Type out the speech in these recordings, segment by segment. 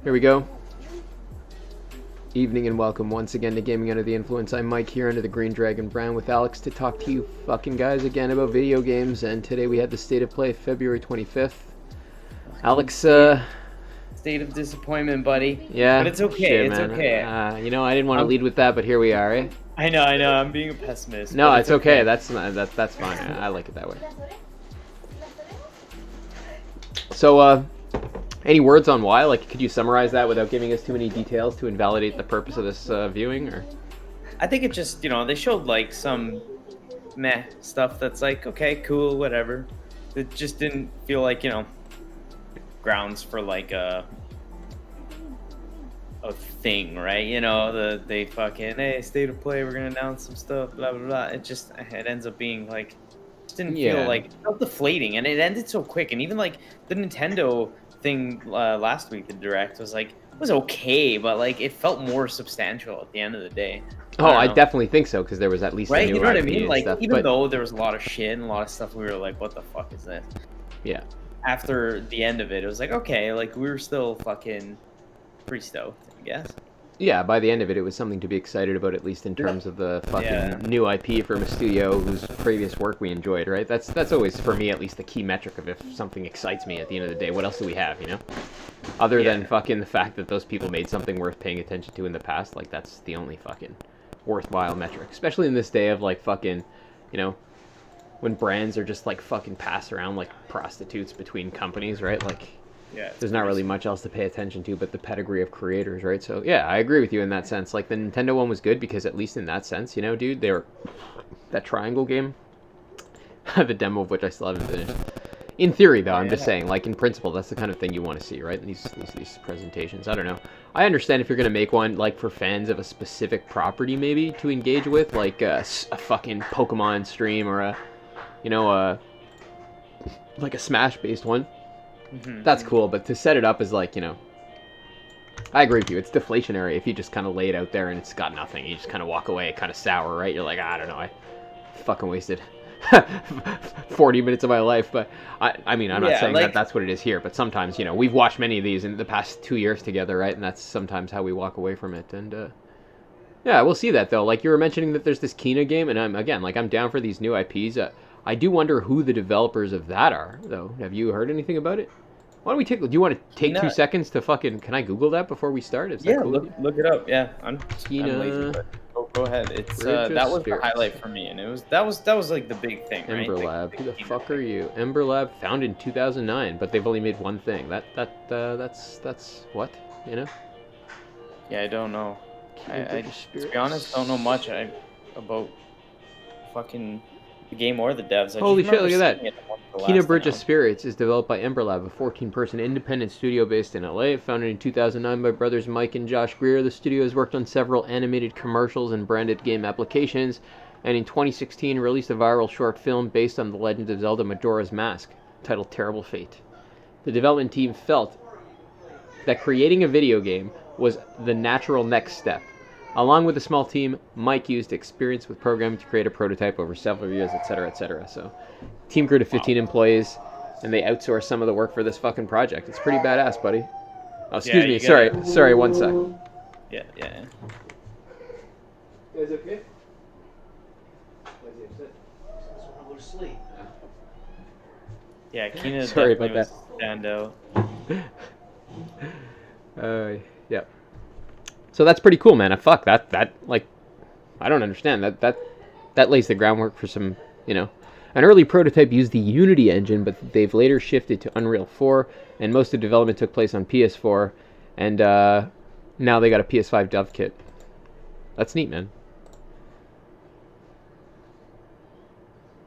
Here we go. Evening and welcome once again to Gaming Under the Influence. I'm Mike here under the Green Dragon Brown with Alex to talk to you fucking guys again about video games, and today we had the State of Play February 25th. Alex, State of disappointment, buddy. Yeah. But it's okay, shit, it's man. okay. You know, I didn't want to lead with that, but here we are, eh? I know, I'm being a pessimist. No, it's okay. That's fine. I like it that way. So, any words on why? Like, could you summarize that without giving us too many details to invalidate the purpose of this viewing? Or I think it just, they showed like some meh stuff that's like, okay, cool, whatever. It just didn't feel like, grounds for like a thing, right? They fucking, hey, State of Play, we're gonna announce some stuff, blah blah blah. It ends up being like, just didn't feel like, it felt deflating, and it ended so quick. And even like the Nintendo thing last week, the direct was okay, but like it felt more substantial at the end of the day. I definitely think so, because there was at least right, a new you know what I IP mean? and Like stuff, even though there was a lot of shit and a lot of stuff, we were like, what the fuck is this? Yeah. After the end of it, it was like, okay, like we were still fucking pretty stoked, I guess. Yeah, by the end of it, it was something to be excited about, at least in terms of the fucking new IP from a studio whose previous work we enjoyed, right? That's always, for me at least, the key metric of if something excites me at the end of the day. What else do we have, Other than fucking the fact that those people made something worth paying attention to in the past, like, that's the only fucking worthwhile metric. Especially in this day of, like, fucking, when brands are just, like, fucking passed around like prostitutes between companies, right? Like, there's not really much else to pay attention to but the pedigree of creators, right? So, yeah, I agree with you in that sense. Like, the Nintendo one was good because at least in that sense, dude, they were... That Triangle game, the demo of which I still haven't finished. In theory, though, I'm just saying, like, in principle, that's the kind of thing you want to see, right? In these presentations. I don't know. I understand if you're going to make one, like, for fans of a specific property, maybe, to engage with, like a fucking Pokemon stream or a, like a Smash-based one. That's cool, but to set it up as like, I agree with you. It's deflationary if you just kind of lay it out there and it's got nothing. You just kind of walk away kind of sour, right? You're like, I don't know, I fucking wasted 40 minutes of my life. But I mean, I'm not saying that that's what it is here. But sometimes, we've watched many of these in the past 2 years together, right? And that's sometimes how we walk away from it. And yeah, we'll see that though. Like you were mentioning that there's this Kina game, and I'm down for these new IPs. I do wonder who the developers of that are, though. Have you heard anything about it? Why don't we do you want to take 2 seconds to fucking... Can I Google that before we start? Is that cool? Look it up. Yeah, I'm lazy, but go ahead. It's that was the highlight for me, and that was like the big thing, right? Ember Lab. Who the fuck are you? Ember Lab, founded in 2009, but they've only made one thing. That's what, Yeah, I don't know. I to be honest, don't know much about fucking the game or the devs. Holy shit, look at that. Kina Bridge of Spirits is developed by Ember Lab, a 14-person independent studio based in LA. Founded in 2009 by brothers Mike and Josh Greer, the studio has worked on several animated commercials and branded game applications, and in 2016 released a viral short film based on The Legend of Zelda Majora's Mask, titled Terrible Fate. The development team felt that creating a video game was the natural next step. Along with a small team, Mike used experience with programming to create a prototype over several years, etc., etc. So, team grew to 15 employees, and they outsourced some of the work for this fucking project. It's pretty badass, buddy. Oh, excuse me. Sorry, 1 sec. Yeah. You guys okay? Why is he upset? I just want to go to sleep. Yeah, Kina Sorry definitely about was stand out. Yeah. So that's pretty cool, man. Fuck that like, I don't understand that lays the groundwork for some, an early prototype used the Unity engine, but they've later shifted to Unreal 4, and most of the development took place on PS4, and now they got a PS5 dev kit. That's neat, man.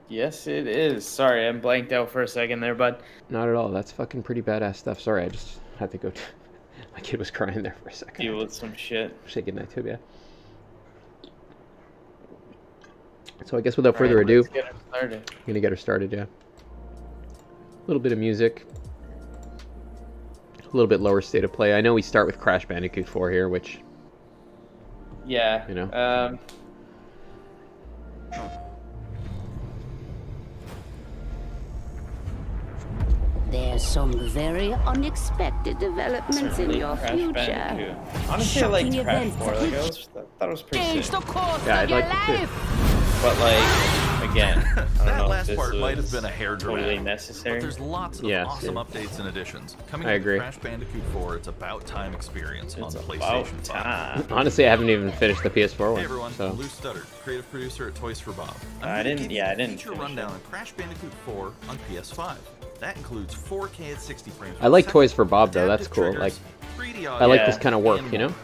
Yes, it is. Sorry, I'm blanked out for a second there, bud. Not at all. That's fucking pretty badass stuff. Sorry, I just had to go. My kid was crying there for a second. Deal with some shit. Say goodnight to him, yeah. So I guess without further ado, let's get her started. I'm gonna get her started, yeah. A little bit of music. A little bit lower state of play. I know we start with Crash Bandicoot 4 here, which... Yeah. There's some very unexpected developments in your Crash future. Bandicoot. Honestly, I liked Shocking Crash events 4. that Like, will I thought it was pretty change sick. the course Yeah, of I'd your like it too. life. But like, again, I don't That know if last this part might have was been a hair totally dramatic, necessary. but there's lots of Yeah, awesome same. updates and additions. Coming I to agree. Crash Bandicoot 4, it's about time experience It's on about PlayStation 5. time. Honestly, I haven't even finished the PS4 one. Hey everyone, So. I'm Lou Studdard, creative producer at Toys for Bob. I didn't Feature finish rundown it. on Crash Bandicoot 4 on PS5. That includes 4K at 60 frames. I like Toys for Bob though. That's cool. Adaptive Like, triggers, 3D I like Yeah. this kind of work, and you know? more.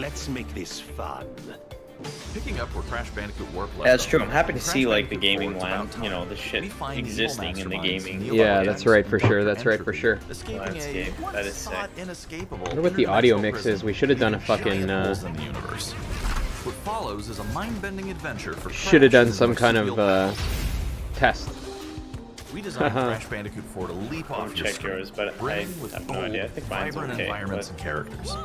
Let's make this fun. Picking up where Crash Bandicoot Warp left Yeah, that's off, true. I'm happy to Crash see like the Bandicoot 4, gaming it's land, about you know, time. the shit We find evil existing in the masterminds gaming. in the Yeah, Alliance that's right for and sure. That's right for entropy, sure. escaping Landscape, a that is sick. once-sought inescapable I wonder what the audio interdimensional mix is. We prison should have done a with giant fucking. holes in the universe. What follows is a mind-bending adventure for Should have Crash done and some the kind of marsupial test. We designed Crash Bandicoot 4 to leap I'll off your check screen, yours, but I brimming with have no bold, idea. I think mine's vibrant okay, environments but- and characters.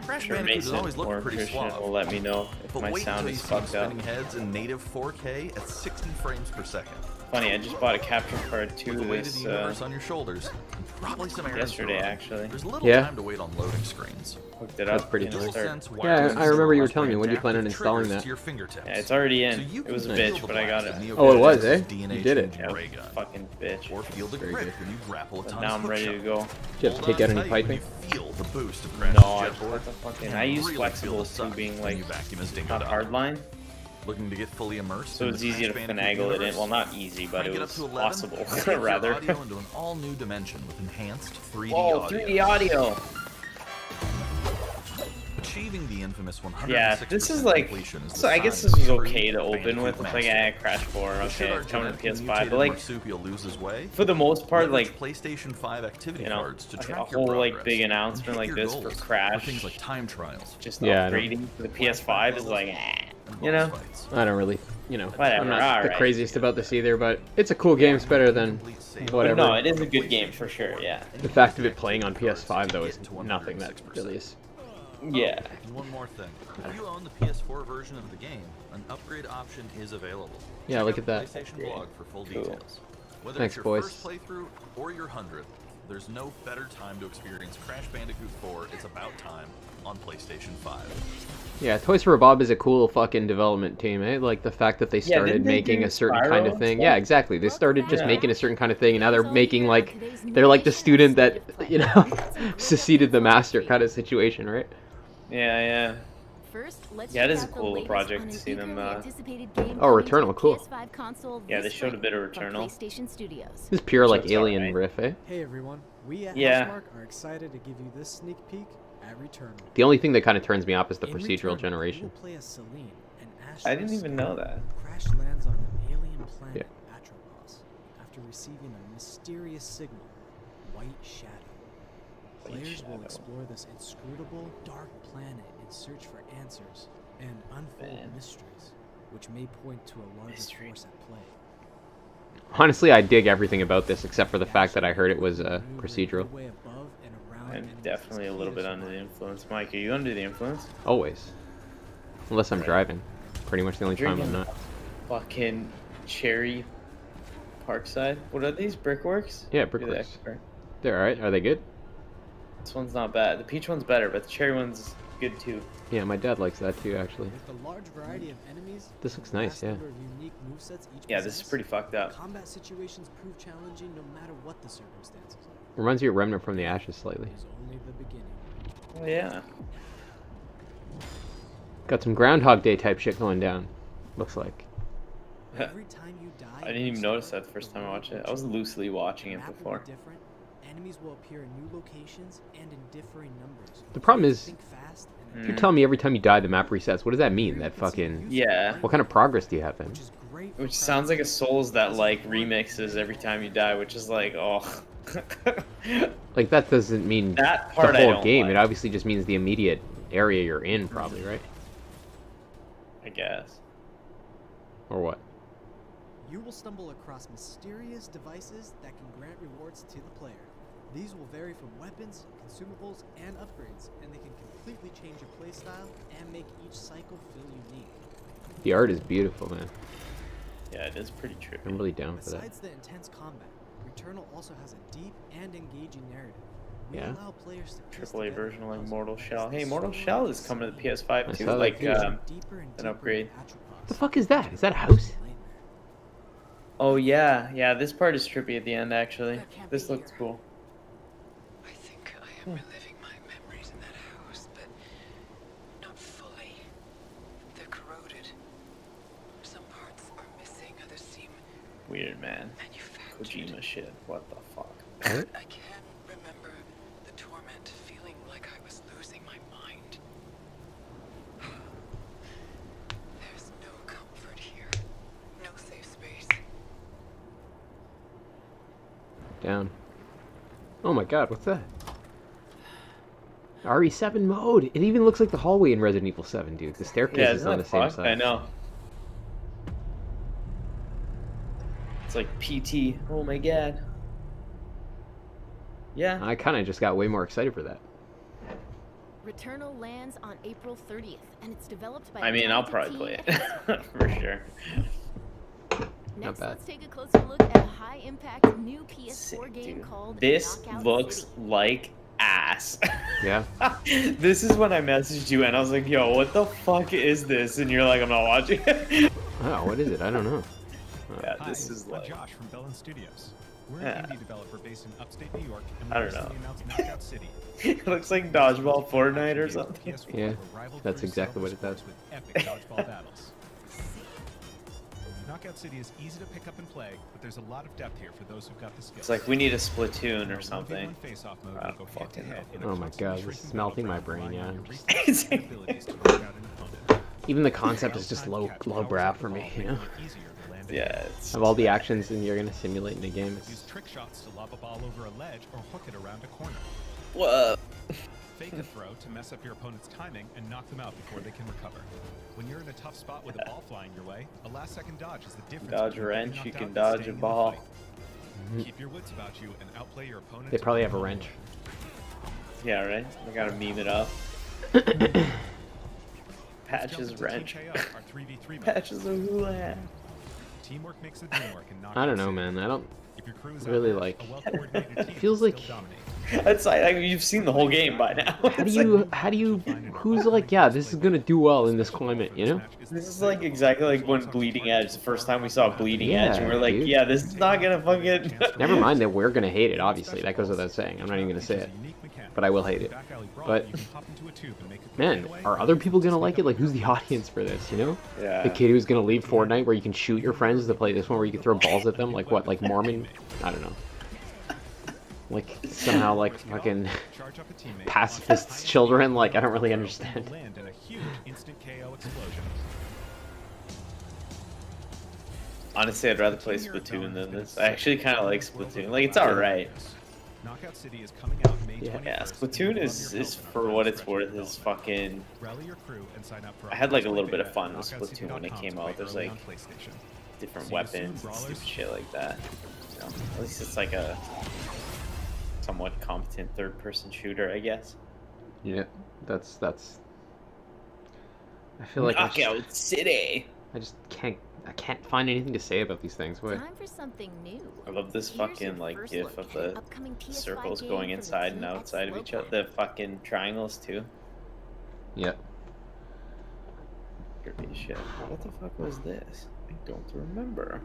Crash Sure, Bandicoot has Mason always or looked pretty Christian suave. will let me know if But my wait sound until you is see fucked up. spinning heads in native 4K at 60 frames per second. Funny, I just bought a capture card to With the weight of this the universe on your shoulders, and probably some errands to yesterday run, actually. There's little Yeah. time to wait on loading screens. Hooked it That's up. pretty and cool. start- DualSense Yeah, wireless I remember you were and telling me. When do you plan on adaptive installing triggers that? to your fingertips. Yeah, it's already in. So you It was a can bitch, feel the but I got blast it. of Oh, it was, eh? DNA You did it. changing Yeah, ray gun. fucking bitch. Or feel the Very grip good. when you grapple a But ton now of I'm ready to go. Did you have to take out any piping? Feel the boost of Crash's No, I jet board, what the fucking. and I use really flexible feel the too, suck being when like you vacuum his dingo not dog. hardline, Looking to get fully immersed so in it's the easy to Crash Bandicoot finagle it in. universe? Well, not easy, but Crank it up was to 11, possible, and take your rather. audio into an all-new dimension with enhanced 3D Whoa, audio. 3D audio. Achieving the infamous 106% Yeah, this is like. completion is the So I guess sign this was of true okay to open Bandicoot with. It's like, mastery. Crash 4, But should okay, our it's coming to genetically PS5, mutated but like marsupial lose his way, for the most part, leverage like PlayStation 5 activity you know, cards to like track a your whole progress like big and announcement hit like your this goals for Crash, things like time trials, just Yeah, I know. upgrading to the PS5 is like, and you know. boss fights. I don't really, you know, Whatever, I'm not the alright. craziest about this either, but it's a cool game. It's better than Complete save. But whatever. no, it is a good game for sure. Yeah. The fact of it playing on PS5 though is nothing that really is. Yeah. And one more thing. If you own the PS4 version of the game, an upgrade option is available. Yeah, Check look out at that. the PlayStation blog for full Cool. details. Whether Thanks, it's your boys. first playthrough or your 100th, there's no better time to experience Crash Bandicoot 4 It's About Time on PlayStation 5. Yeah, Toys for Bob is a cool fucking development team, eh? Like the fact that they started didn't they making do a certain Spyro kind of and thing. stuff? Yeah, exactly. They started just Yeah. making a certain kind of thing, and now they're making like they're like the student that you know succeeded the master kind of situation, right? Yeah, yeah. First, let's Yeah, it check is a out the cool latest project on to an see them, eagerly anticipated game Oh, coming to Returnal, the cool. PS5 console Yeah, this they showed a spring bit of from Returnal. PlayStation Studios. This is pure like it's alien alright. riff, eh? Hey everyone, we at Yeah. Housemarque are excited to give you this sneak peek at Returnal. The only thing that kind of turns me off is the In procedural Returnal, generation. You will play as Celine, an I didn't even know that. Crash lands on an alien planet, Atropos, after receiving a mysterious signal, White Shadow. White Players will Shadow. explore this inscrutable, dark planet in search for answers and unfold Man. mysteries, which may point to a larger Mystery. force at play. Honestly, I dig everything about this except for the fact that I heard it was procedural. I'm definitely a little bit under the influence. Mike, are you under the influence? Always. Unless I'm Right. driving. Pretty much the only time I'm Drinking. not. Fucking Cherry Parkside. What are these? Brickworks? Yeah, Look at the Brickworks. expert. They're alright. Are they good? This one's not bad. The peach one's better, but the cherry one's good too. Yeah, my dad likes that too, actually. With the large variety of enemies, This looks and nice, vast yeah. number of unique movesets each Yeah, this is possess, pretty fucked up. Combat situations prove challenging no matter what the circumstances are. Reminds me of Remnant from the Ashes slightly. It is only the beginning. Oh yeah. Got some Groundhog Day type shit going down. Looks like. Every time you die, I didn't even notice that the first time I watched it. I was loosely watching it map will be before. different. Enemies will appear in new locations and in differing numbers. The problem is, Think fast and if you're telling me every time you die the map resets, what does that mean? That fucking... Yeah. What kind of progress do you have then? which is great for Which sounds like a practice. Souls that like remixes every time you die, which is like, oh. Like, that doesn't mean That the part I whole don't game. like. It obviously just means the immediate area you're in, probably, right? I guess. Or what? You will stumble across mysterious devices that can grant rewards to the player. These will vary from weapons, consumables, and upgrades, and they can completely change your playstyle and make each cycle feel unique. The art is beautiful, man. Yeah, it is pretty trippy. I'm really down for that. Besides the intense combat, Returnal also has a deep and engaging narrative. We Yeah. allow players to piece AAA together version the like puzzle Mortal as Shell. the Hey, Mortal story Shell is coming to the unfolds. PS5 I too, saw that like too. Deeper and an deeper upgrade. into Atropos. The fuck is that? Is that a house? Oh yeah, this part is trippy at the end actually. This looks cool. I think I am reliving my memories in that house, but not fully. They're corroded. Some parts are missing, others seem Weird, man. manufactured. Kojima shit. What the fuck? What? I can remember the torment, feeling like I was losing my mind. There's no comfort here. No safe space. Down. Oh my god, what's that? RE7 mode! It even looks like the hallway in Resident Evil 7, dude. The staircase Yeah, is isn't on the that same fucked? side. I know. It's like PT. Oh my god. Yeah. I kind of just got way more excited for that. Returnal lands on April 30th, and it's developed by. I mean, I'll probably play it for sure. Next, bad. let's take a closer look at a high-impact new PS4 Sick, game dude. called This Knockout looks City. like ass. Yeah. This is when I messaged you and I was like, yo, what the fuck is this? And you're like, I'm not watching it. Oh, what is it? I don't know. Yeah, Hi, this is I'm like, Josh from Bellin Studios. We're Yeah. an indie developer based in upstate New York, and I we don't know. recently announced Knockout City. it looks like Dodgeball Fortnite or something. Yeah, that's exactly what it does. With epic dodgeball battles. Knockout City is easy to pick up and play, but there's a lot of depth here for those who've got the skills. It's like we need a Splatoon or something. 1v1 face-off mode I will don't go fucking head-to-head in a Oh my constantly god, this shrinking is melting my battlefield, brain, yeah. relying on I'm your just- reflexes and abilities to take out an opponent. Even the concept is just lowbrow for me, you know? Yeah, it's Of all the actions and you're gonna simulate in a game, Use it's... trick shots to lob a ball over a ledge or hook it around a corner. Whoa. Fake a throw to mess up your opponent's timing and knock them out before they can recover. When you're in a tough spot with a ball flying your way, a last-second dodge is the difference. Dodge a between getting wrench, you knocked can out and dodge a staying in the ball. fight. Keep your wits about you and outplay your opponent. They probably have a wrench. Yeah, right? I gotta meme it up. Patches wrench. Patches a hula. Teamwork makes the dream work, and not I don't know, man. I don't If your crew is really outmatched, like... a well-coordinated team It feels can like... still dominate. That's like you've seen the whole game by now. How do you, who's like, yeah, this is gonna do well in this climate, you know? This is like exactly like when Bleeding Edge, the first time we saw Bleeding Edge, and Yeah, we're like, dude. yeah, this is not gonna fucking. Never mind that we're gonna hate it, obviously. That goes without saying. I'm not even gonna say it. But I will hate it. But, man, are other people gonna like it? Like, who's the audience for this, you know? Yeah. The kid who's gonna leave Fortnite where you can shoot your friends to play this one where you can throw balls at them? Like what, like Mormon? I don't know. Like, somehow, like, fucking pacifists' children? Like, I don't really understand. Land in a huge instant KO explosion. Honestly, I'd rather play Splatoon than this. I actually kind of like Splatoon. Like, it's alright. Knockout City is coming out May 21st. Yeah, Splatoon is for what it's worth. Is fucking. Rally your crew and sign up for I had like a little bit of fun with Splatoon when it came out. There's like PlayStation. different See you soon, weapons and brawlers. stupid shit like that. You know, at least it's like a somewhat competent third-person shooter, I guess. Yeah, that's... I feel like Knockout City. I just can't find anything to say about these things. What? Time for something new. I love this Here's your fucking like first gif look of at an the upcoming PS5 circles game going from the inside team and at outside of each other. Slowpoke. The fucking triangles too. Yeah. Trippy as shit. What the fuck was this? I don't remember.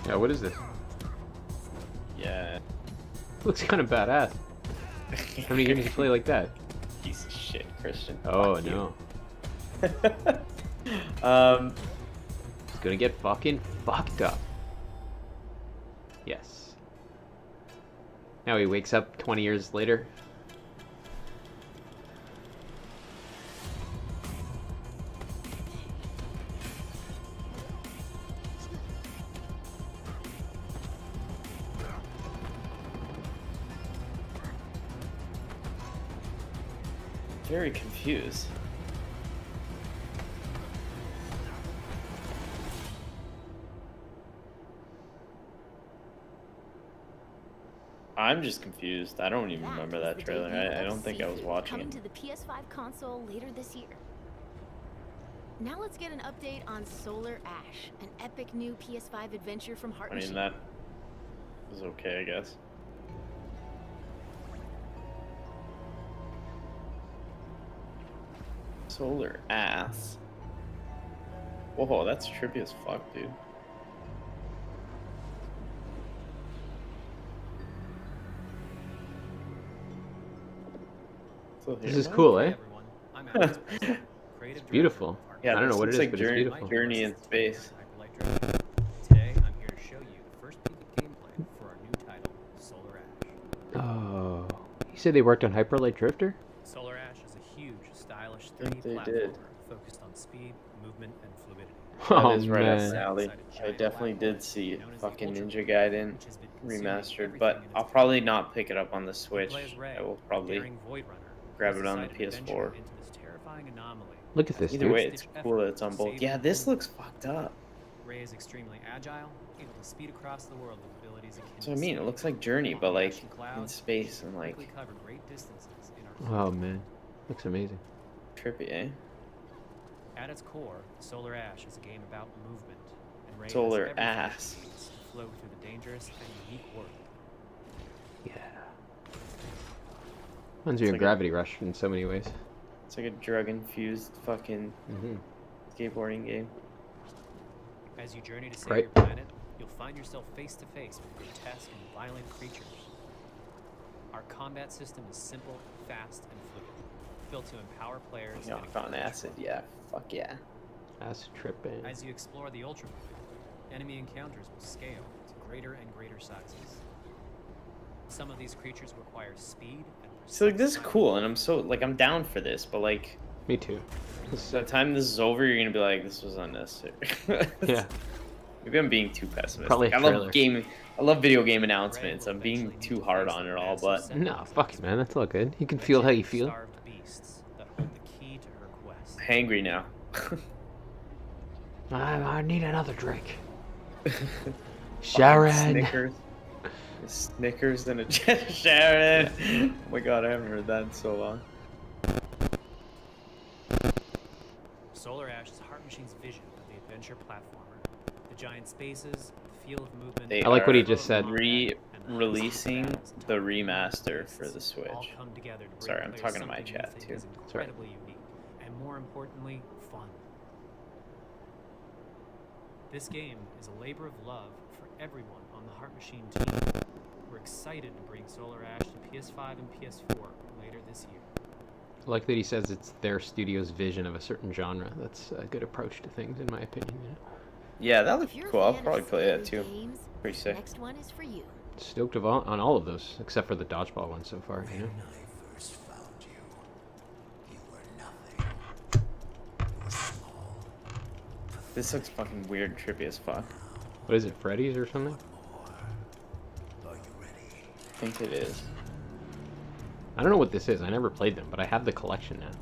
Yeah, what is this? Yeah. Looks kind of badass. How many games do you play like that? Piece of shit, Christian. Oh, Fuck you. no. It's gonna get fucking fucked up. Yes. Now he wakes up 20 years later. Very confused. I'm just confused. I don't even remember that is the trailer. debut I of don't think I was Sifu, watching coming it. to the PS5 console later this year. Now let's get an update on Solar Ash, an epic new PS5 adventure from Heart I mean, Machine. that was okay, I guess. Solar Ass. Whoa, that's trippy as fuck, dude. This is cool, eh? everyone. I'm Alex, creative It's beautiful. Yeah, I don't know this what it looks is, like but it's beautiful. Journey in space. Today, I'm here to show you the first peek of gameplay for our new title, Solar Ash. Oh, you said they worked on Hyper Light Drifter? Solar Ash is a huge, stylish I think 3D they platformer did. focused on speed, movement, and fluidity. Oh That is right up man. my alley. I definitely did see fucking Ninja Gaiden which has been consuming remastered, everything but in its I'll path. probably not pick it up on the You Switch. play as Rey, I will a probably daring Void Runner, grab who it on the decided to venture PS4. into this terrifying anomaly. Look at this, Either dude. way, it's cool that it's on both. Yeah, this looks fucked up. Rey is extremely agile, able to speed across the world with abilities akin So I to mean, it speed. looks like Journey, but like Flashing in clouds, space and like quickly cover great distances in our Oh man, looks amazing. trippy, eh? At its core, Solar Ash is a game about movement, and Rey has Solar everything ass. she needs to flow through the dangerous and unique world. Yeah. Reminds me of like a- Gravity Rush in so many ways. It's like a drug-infused fucking Mm-hmm. skateboarding game. As you journey to save Right. your planet, you'll find yourself face to face with grotesque and violent creatures. Our combat system is simple, fast, and fluid, built to empower players. Knock on acid, yeah. Fuck yeah. Acid tripping. As you explore the ultramode, enemy encounters will scale to greater and greater sizes. Some of these creatures require speed and So like this is precise cool, and I'm down for this, but like Me too. by the time this is over, you're gonna be like, this was unnecessary. Yeah. Maybe I'm being too pessimistic. Probably a I love trailer. I love video game announcements. I'm being too hard on it all, but No, fuck it, man. That's all good. You can feel how you feel. starved beasts that hold the key to her quest. hangry now. I need another drink. Sharon. Snickers. Snickers and a Sharon. Oh my god, I haven't heard that in so long. Solar Ash is Heart Machine's vision of the adventure platformer. The giant spaces, the feel of movement. They I like what he are just said. Releasing the remaster for the all Switch. come together to bring Sorry, I'm players talking to my something we chat, think too. is incredibly unique, and more importantly, fun. This game is a labor of love for everyone on the Heart Machine team. We're excited to bring Solar Ash to PS5 and PS4 later this year. I like that he says it's their studio's vision of a certain genre. That's a good approach to things, in my opinion. Yeah, that If looks you're a cool. I'll fan of probably play that scary too. games, Pretty the sick. next one is for you. Stoked on all of those, except for the dodgeball one so far. You know? I first found you, you were nothing. You were small. This looks fucking weird, trippy as fuck. What is it, Freddy's or something? Are you ready? I think it is. I don't know what this is. I never played them, but I have the collection now.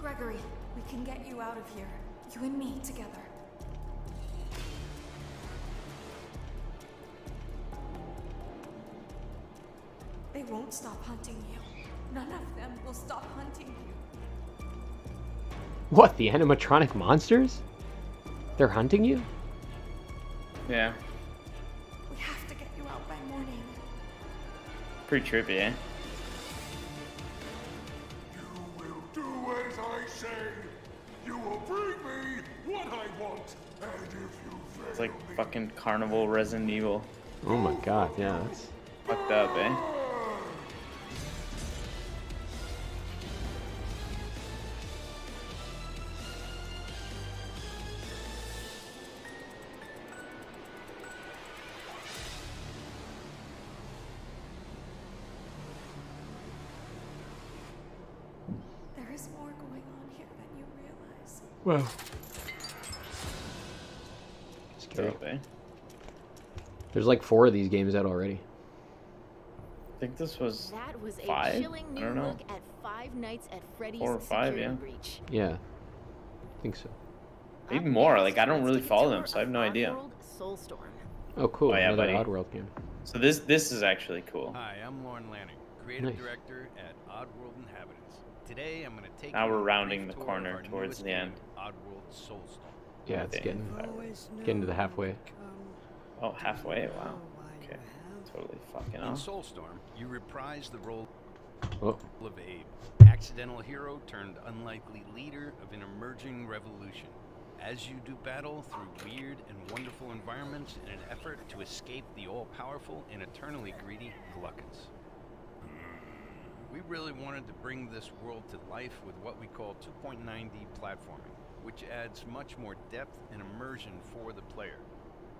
Gregory, we can get you out of here. You and me together. They won't stop hunting you. None of them will stop hunting you. What, the animatronic monsters? They're hunting you? Yeah. We have to get you out by morning. Pretty trippy, eh? You will do as I say. You will bring me what I want. And if you fail It's like me, fucking Carnival Resident Evil. Oh my god, yeah, that's... Fucked up, eh? is more going on here than you realize. Wow. Scary. Okay. There's like 4 of these games out already. I think this was That was a 5. chilling I new don't know. look at Five Nights at Freddy's 4 or 5, Security yeah. Breach. Yeah. I think so. Maybe Up more. next, Like I don't let's really take a follow tour them, so I have of no idea. Oddworld Soulstorm. Oh, cool. Oh, yeah, Another buddy. Oddworld game. So this is actually cool. Hi, I'm Lauren Lanning, creative Nice. director at Oddworld Inhabitants. Today, I'm going to take Now you we're on a rounding brief the tour corner of our towards newest the end. game, Oddworld Soulstorm. Yeah, it's Okay. getting to the halfway. Oh, halfway. Wow. Okay. Totally fucking In off. Soulstorm, you reprise the role Oh, of Abe, accidental hero turned unlikely leader of an emerging revolution. As you do battle through weird and wonderful environments in an effort to escape the all-powerful and eternally greedy Gluckins. We really wanted to bring this world to life with what we call 2.9D platforming, which adds much more depth and immersion for the player.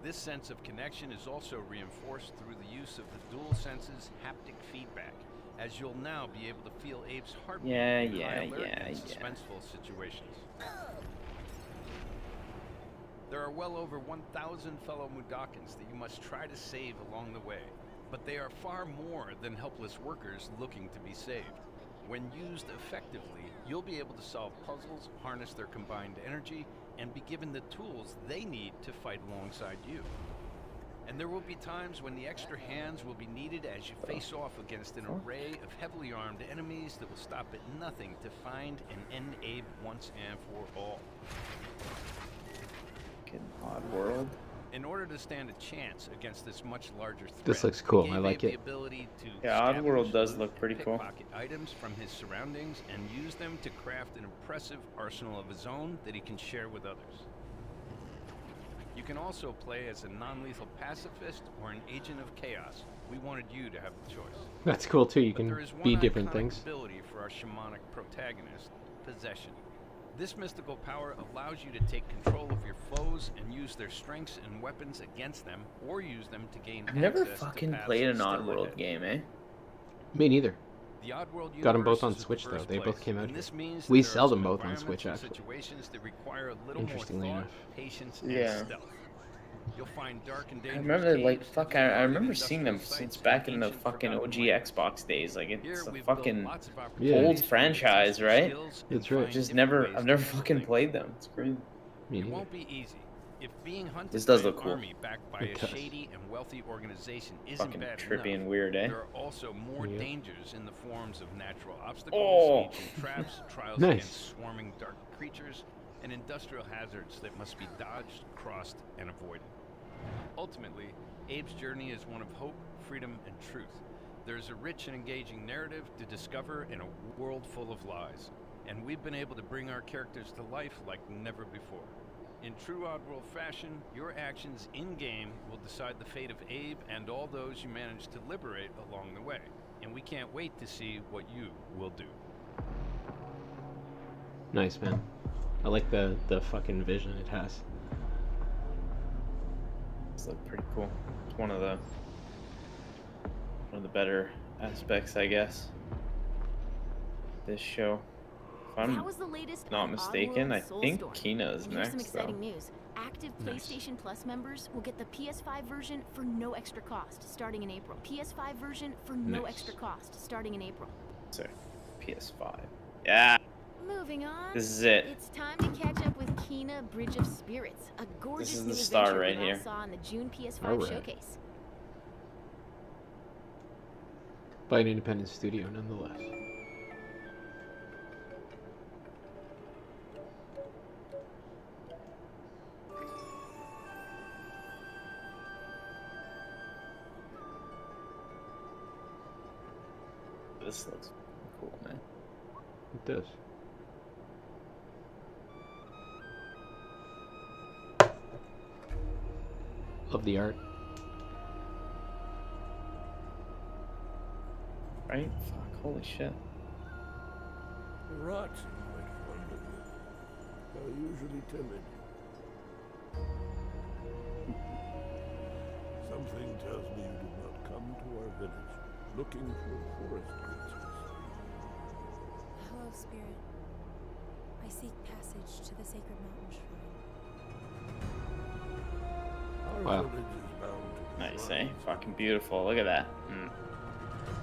This sense of connection is also reinforced through the use of the DualSense's haptic feedback, as you'll now be able to feel Abe's heartbeat in high alert and suspenseful situations. There are well over 1,000 fellow Mudokons that you must try to save along the way, but they are far more than helpless workers looking to be saved. When used effectively, you'll be able to solve puzzles, harness their combined energy, and be given the tools they need to fight alongside you. And there will be times when the extra hands will be needed as you face off against an array of heavily armed enemies that will stop at nothing to find and end Abe once and for all. Oddworld. In order to stand a chance against this much larger threat, this looks cool. we I gave like Abe it. the ability to Yeah, Oddworld scavenge, does loot, look pretty cool. pickpocket items from his surroundings and use them to craft an impressive arsenal of his own that he can share with others. You can also play as a non-lethal pacifist or an agent of chaos. We wanted you to have the choice. That's cool too. You But can there is be one different iconic things. ability for our shamanic protagonist, possession. This mystical power allows you to take control of your foes and use their strengths and weapons against them, or use them to gain I've never access to fucking paths played an still Oddworld ahead. game, eh? Me neither. The Oddworld Got them both universe on is the Switch though. first They both place, came out and here. this means We that there sell are them some both on environments Switch and actually. situations that require a little more Interestingly thought, enough. patience, Yeah. and stealth. You'll find dark and I dangerous remember, like, caves, fuck, I secluded remember seeing them industrial since sites, back and in the ancient fucking forgotten OG lands. Xbox days. Like, Here it's a we've built fucking lots of Yeah. opportunities old for you to franchise, test your right? skills and That's right. find Just different never, ways I've to never handle fucking things. played them. It's crazy. Me It neither. won't be easy. If being hunted This does by look an cool. army backed by It a does. shady and wealthy organization isn't Fucking bad trippy enough, and weird, eh? there are also more Yeah. dangers in the forms of natural obstacles, Oh. ancient traps, trials Nice. against swarming dark creatures, and industrial hazards that must be dodged, crossed, and avoided. Ultimately, Abe's journey is one of hope, freedom, and truth. There's a rich and engaging narrative to discover in a world full of lies, and we've been able to bring our characters to life like never before. In true Oddworld fashion, your actions in-game will decide the fate of Abe and all those you manage to liberate along the way, and we can't wait to see what you will do. Nice, man. I like the fucking vision it has. This look pretty cool. It's one of the better aspects, I guess. This show. If I'm That was the latest not on mistaken, I Oddworld think Soulstorm. Kina is And here's some next, though. exciting news. Active Nice. PlayStation Plus members will get the PS5 version for no extra cost starting in April. PS5 version for no Nice. extra cost starting in April. So, PS5. Yeah, Moving on. this is it. It's time to catch up with Kina Bridge of Spirits, a gorgeous is new the star adventure right we all here. saw in the June PS5 Alright. showcase. By an independent studio, nonetheless. This looks cool, man. It does. Love the art. Right? Fuck, holy shit. The rats are quite fond of you. They're usually timid. Something tells me you did not come to our village looking for forest creatures. Hello, Spirit. I seek passage to the sacred mountain shrine. Wow. Nice, eh? Fucking beautiful. Look at that. Mm.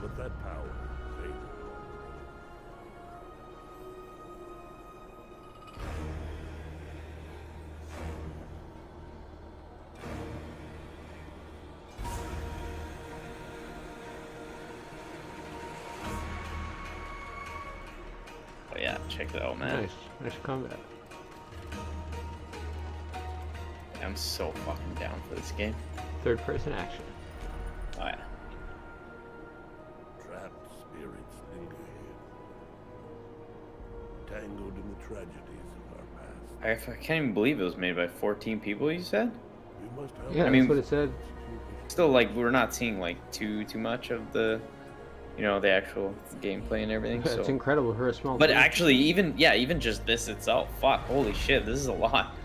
But that power faded. But yeah, check it out, man. Nice combat. I'm so fucking down for this game. Third-person action. Oh yeah. Trapped spirits linger here, tangled in the tragedies of our past. I can't even believe it was made by 14 people. You said? We must help. Yeah, I mean, that's what it said. Still, like, we're not seeing like too much of the, you know, the actual gameplay and everything. It's So incredible for a small But team. actually, even just this itself, fuck, holy shit, this is a lot.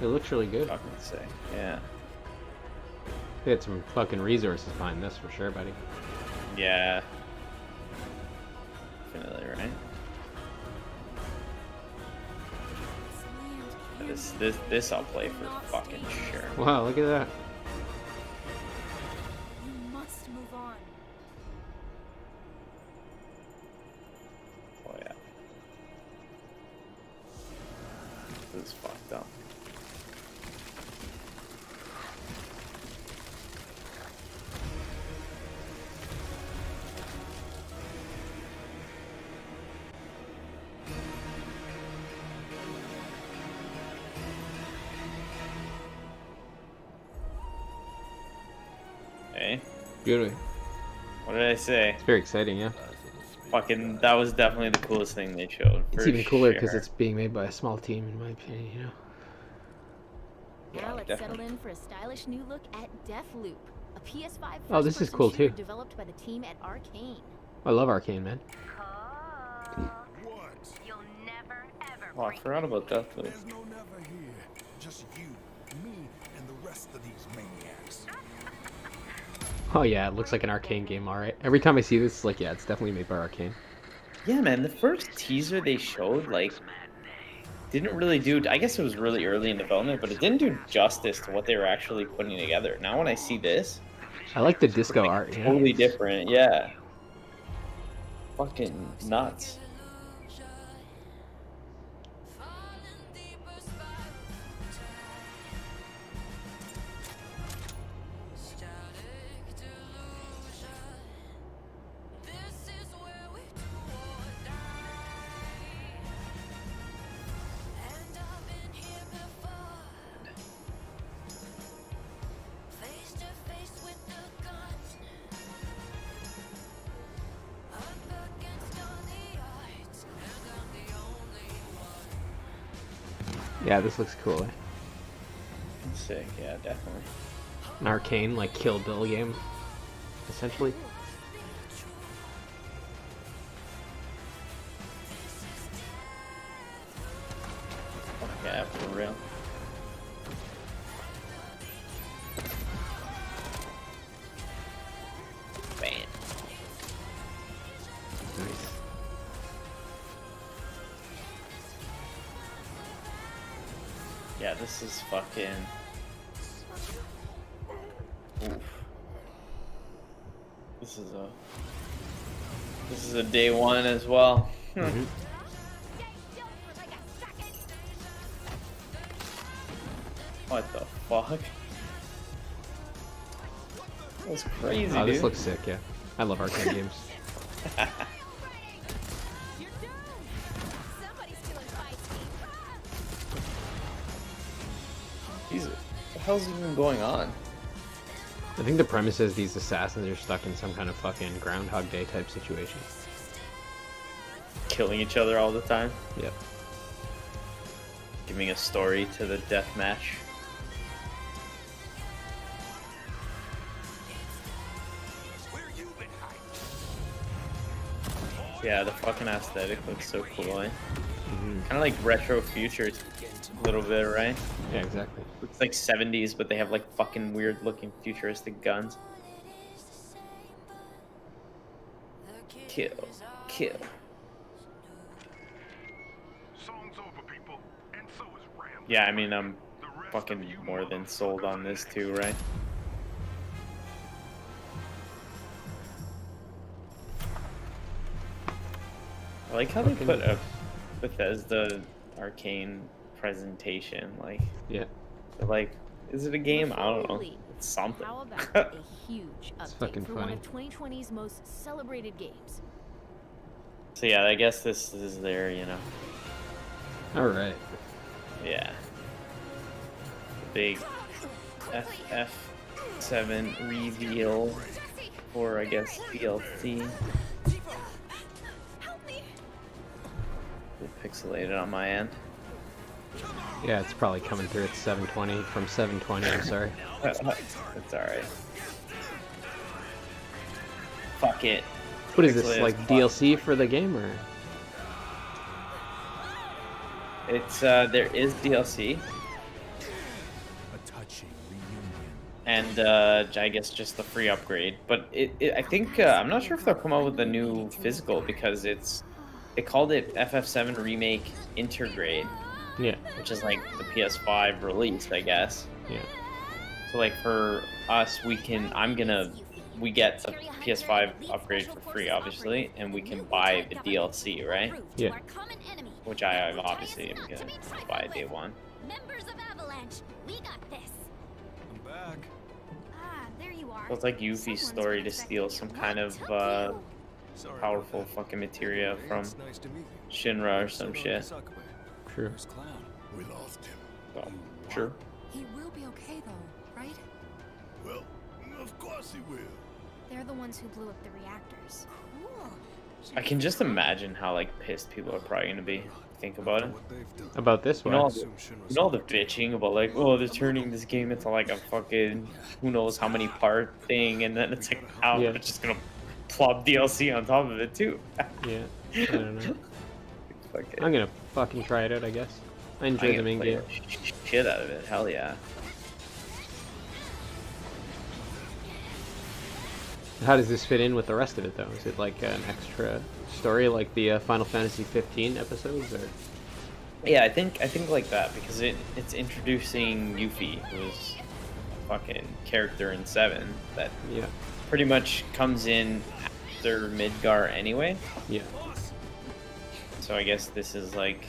It looks really good. Fucking sick, yeah. They had some fucking resources behind this for sure, buddy. Yeah. Definitely, right? This I'll play for fucking sure. Wow, look at that. You must move on. Oh yeah. This is fucked up. Hey, Beautiful. what did I say? It's very exciting, yeah. Fucking, that was definitely the coolest thing they showed. It's for even cooler because sure. it's being made by a small team, in my opinion, you know? Now let's definitely. settle in for a stylish new look at Deathloop, a PS5 Oh, this is first-person cool, shooter too. developed by the team at Arcane. I love Arcane, man. What? Oh, I forgot about that. Though. There's no never here. Just you, me, and the rest of these maniacs. Oh yeah, it looks like an Arcane game, alright. Every time I see this, it's like, yeah, it's definitely made by Arcane. Yeah, man, the first teaser they showed, like, didn't really do. I guess it was really early in development, but it didn't do justice to what they were actually putting together. Now, when I see this, I like the disco art, yeah. totally different. Yeah. Fucking nuts. Yeah, this looks cool, eh? Sick, yeah, definitely. An Arcane, like, Kill Bill game, essentially. Yeah, for real. Bam. Nice. Yeah, this is fucking. Oof. This is a day one as well. Mhm. What the fuck? That was crazy, Oh, dude. this looks sick, yeah. I love Arcane games. Jesus, what the hell's even going on? I think the premise is these assassins are stuck in some kind of fucking Groundhog Day type situation. Killing each other all the time? Yep. Giving a story to the death match. Yeah, the fucking aesthetic looks so cool, eh? Mm-hmm. Kind of like retro future a little bit, right? Yeah, exactly. It's like 70s, but they have like fucking weird looking futuristic guns. Kill. Kill. Yeah, I mean, I'm fucking more than sold on this too, right? I like how they put a Bethesda Arcane presentation, like, yeah. Like, is it a game? I don't know. It's something. How about a huge update fucking for funny. one of 2020's most celebrated games? So yeah, I guess this is their, you know. All right. Yeah. Big FF7 reveal, or I guess DLC. Pixelated on my end. Yeah, it's probably coming through at 720 from 720. I'm sorry. It's alright. Fuck it. What is this, like DLC for the game, or? It's there is DLC. And I guess just the free upgrade, but I think I'm not sure if they'll come out with a new physical because they called it FF7 Remake Intergrade. Yeah. Which is like the PS5 release, I guess. Yeah. So like for us, we get the PS5 upgrade for free, obviously, and we can buy the DLC, right? Yeah. Which I obviously am gonna buy day one. Members of Avalanche, we got this. I'm back. Ah, there you are. So it's like Yuffie's story to steal some kind of powerful fucking materia from Shinra or some shit. True. We lost him. So, sure. He will be okay though, right? Well, of course he will. They're the ones who blew up the reactors. Cool. I can just imagine how like pissed people are probably gonna be. Think about it. About this one? You know all the bitching about like, oh, they're turning this game into like a fucking who knows how many part thing, and then it's like, oh, Yeah. they're just gonna plop DLC on top of it too. Yeah. I don't know. Fuck it. I'm gonna fucking try it out, I guess. I enjoy the main game. Shit out of it. Hell yeah. How does this fit in with the rest of it, though? Is it like an extra story, like the Final Fantasy 15 episodes, or? Yeah, I think like that because it's introducing Yuffie, who's a fucking character in 7 that pretty much comes in after Midgar anyway. Yeah. So I guess this is like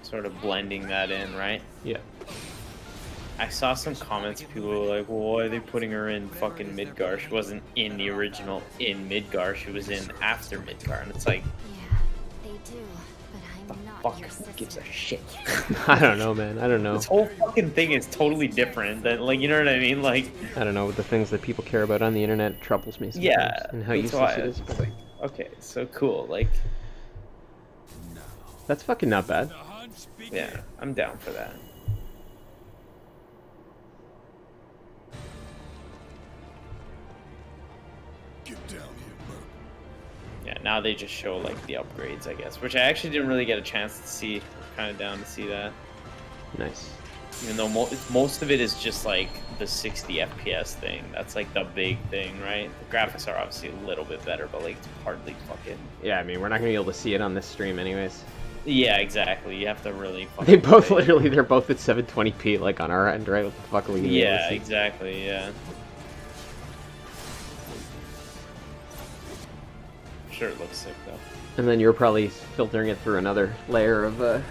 sort of blending that in, right? Yeah. I saw some comments, people were like, well, why are they putting her in fucking Midgar? She wasn't in the original in Midgar, she was in after Midgar, and it's like, Yeah, they do, but I'm not fuck, your who sister. gives a shit? I don't know, man. I don't know. This whole fucking thing is totally different than, like, you know what I mean? Like, I don't know. The things that people care about on the internet troubles me sometimes. yeah, And how that's useless why it it's is. just like, okay, so cool, like, That's fucking not bad. yeah, I'm down for that. Get down here, Merc. Yeah, now they just show, like, the upgrades, I guess, which I actually didn't really get a chance to see. I'm kind of down to see that. Nice. Even though most of it is just like the 60 FPS thing. That's like the big thing, right? The graphics are obviously a little bit better, but like it's hardly fucking. Yeah, I mean, we're not gonna be able to see it on this stream, anyways. Yeah, exactly. You have to really. They both they're both at 720p, like on our end, right? What the fuck are we gonna be able to Yeah, see? exactly. Yeah. I'm sure it looks sick though. And then you're probably filtering it through another layer of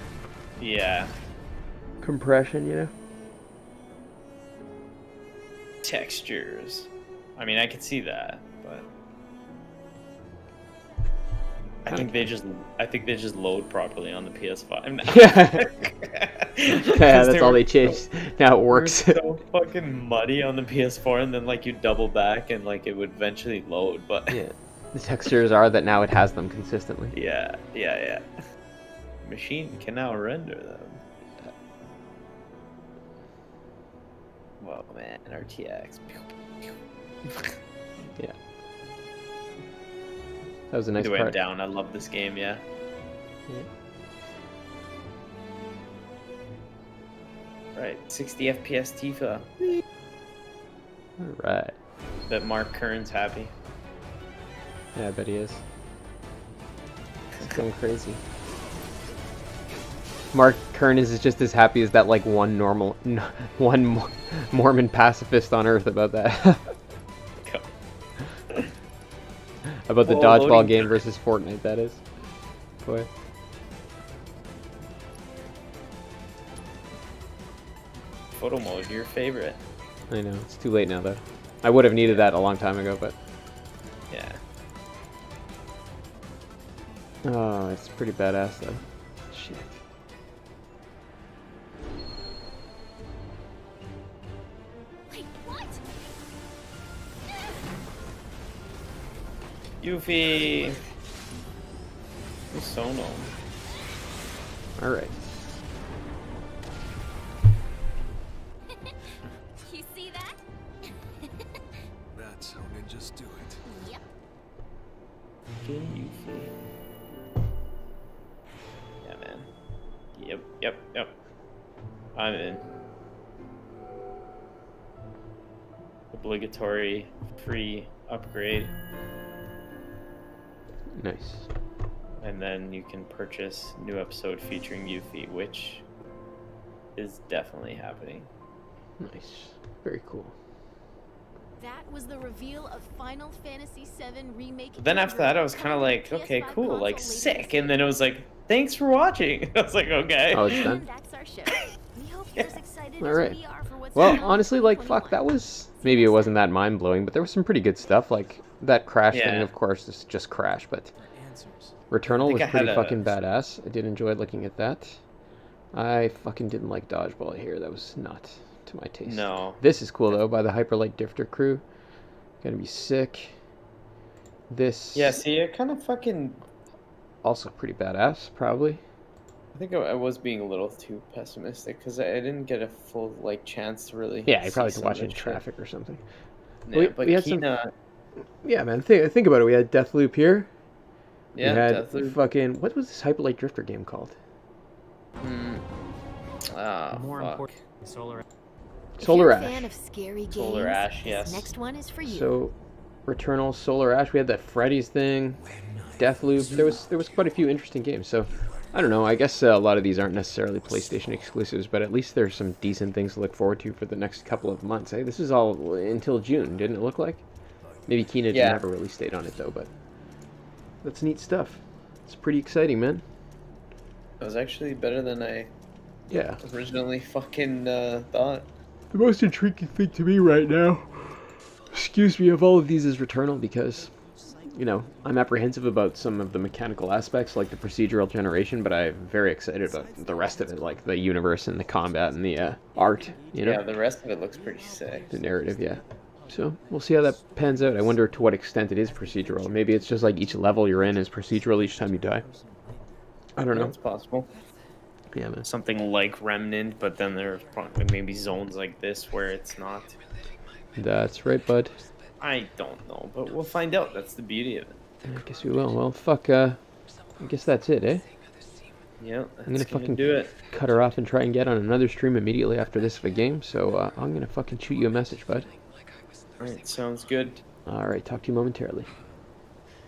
Yeah. compression, you know? Textures. I mean, I could see that, but I think they just load properly on the PS5 now. Yeah, that's all they changed. Now it works. They were so fucking muddy on the PS4, and then like you double back and like it would eventually load, but Yeah. The textures are that now it has them consistently. yeah. Machine can now render them. Whoa, man, RTX. Yeah. That was a nice Either way, I'm part. down. I love this game, yeah. Right, 60 FPS Tifa. Alright. Bet Mark Kern's happy. Yeah, I bet he is. It's going crazy. Mark Kernes is just as happy as that like one Mormon pacifist on Earth about that. About the dodgeball game versus Fortnite, that is. Boy. Photo mode, your favorite. I know, it's too late now though. I would have needed that a long time ago, but... Yeah. Oh, it's pretty badass though. Shit. Wait, what? Yuffie! Sono. Alright. You see that? That's how ninjas do it. Yep. Yuffie. Yeah, man. Yep. I'm in. Obligatory free upgrade. Nice. And then you can purchase new episode featuring Yuffie, which is definitely happening. Nice. Very cool. That was the reveal of Final Fantasy VII Remake. But then after that, I was kind of like, okay, cool, like sick. And then it was like, thanks for watching. I was like, okay. Oh, it's done? That's our show. We hope you're as excited Alright. as we are for what's Well, coming honestly, like, fuck, that was... Maybe it wasn't that mind-blowing, but there was some pretty good stuff. Like, that Crash thing, of course, is just Crash, but... Returnal was pretty fucking badass. I did enjoy looking at that. I fucking didn't like Dodgeball here. That was not to my taste. No. This is cool, though, by the Hyperlight Drifter crew. Gonna be sick. This... Yeah, see, it kind of fucking... Also pretty badass, probably. I think I was being a little too pessimistic, because I didn't get a full, like, chance to really... Yeah, you probably see could watch some it in of traffic or something. Yeah, we had Kina... some... Yeah, man, think about it. We had Deathloop here. Yeah, we had Deathloop. fucking... What was this Hyperlight Drifter game called? More important, If Solar you're a Ash. fan of scary games, Solar Ash, this yes. next one is for you. So, Returnal, Solar Ash. We had that Freddy's thing, Deathloop. There was quite a few interesting games. So, I don't know. I guess a lot of these aren't necessarily PlayStation exclusives, but at least there's some decent things to look forward to for the next couple of months. Hey, this is all until June, didn't it look like? Maybe Kina didn't have a release date on it though, but that's neat stuff. It's pretty exciting, man. It was actually better than I originally fucking thought. The most intriguing thing to me right now, excuse me, of all of these is Returnal because, you know, I'm apprehensive about some of the mechanical aspects like the procedural generation, but I'm very excited about the rest of it, like the universe and the combat and the art, you know? Yeah, the rest of it looks pretty sick. The narrative, yeah. So, we'll see how that pans out. I wonder to what extent it is procedural. Maybe it's just like each level you're in is procedural each time you die. I don't know. It's possible. Yeah, man. Something like Remnant, but then there's probably maybe zones like this where it's not. That's right, bud. I don't know, but we'll find out. That's the beauty of it. I guess we will. Well, fuck, I guess that's it, eh? Yeah, I'm gonna fucking do it. cut her off and try and get on another stream immediately after this of a game, so I'm gonna fucking shoot you a message, bud. Alright, sounds good. Alright, talk to you momentarily.